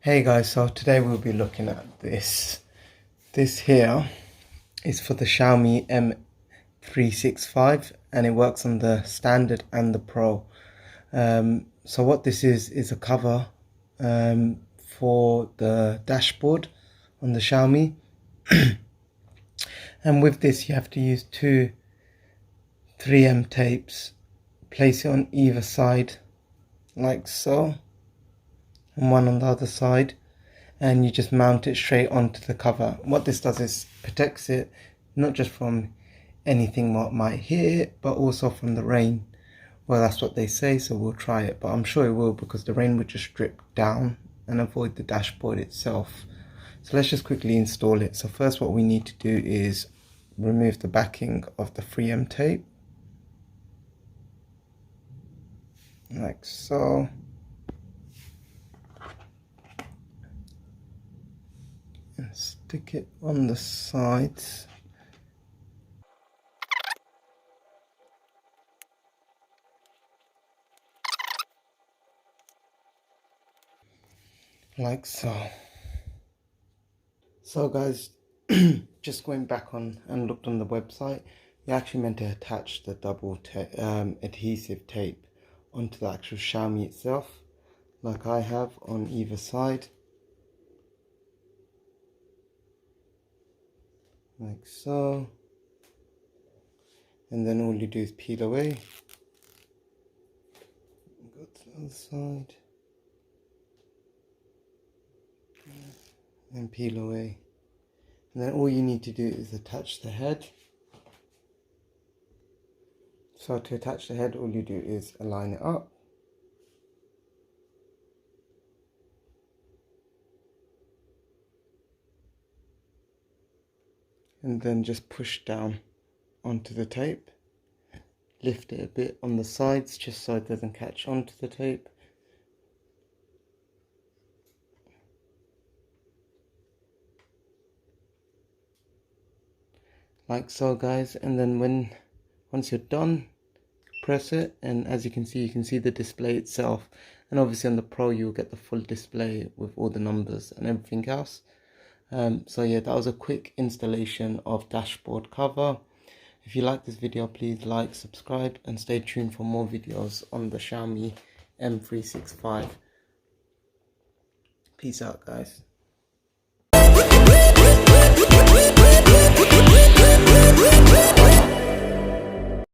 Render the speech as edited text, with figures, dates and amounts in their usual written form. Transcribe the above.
Hey guys, so today we'll be looking at this. This here is for the Xiaomi M365 and it works on the standard and the pro. So what this is a cover for the dashboard on the Xiaomi. And with this you have to use two 3M tapes, place it on either side like so, and one on the other side, and you just mount it straight onto the cover. What this does is protects it not just from anything what might hit it, but also from the rain. Well, that's what they say, so we'll try it, but I'm sure it will, because the rain would just drip down and avoid the dashboard itself. So let's just quickly install it. So first what we need to do is remove the backing of the 3M tape like so. And stick it on the sides. Like so. So guys, just going back on and looked on the website, you're actually meant to attach the double adhesive tape onto the actual Xiaomi itself, like I have on either side. Like so. And then all you do is peel away. Go to the other side. And peel away. And then all you need to do is attach the head. So to attach the head, all you do is align it up. And then just push down onto the tape. Lift it a bit on the sides just so it doesn't catch onto the tape. Like so guys, and then once you're done, press it, and as you can see the display itself, and obviously on the Pro you'll get the full display with all the numbers and everything else. So yeah, that was a quick installation of dashboard cover. If you like this video, please like, subscribe, and stay tuned for more videos on the Xiaomi M365. Peace out guys.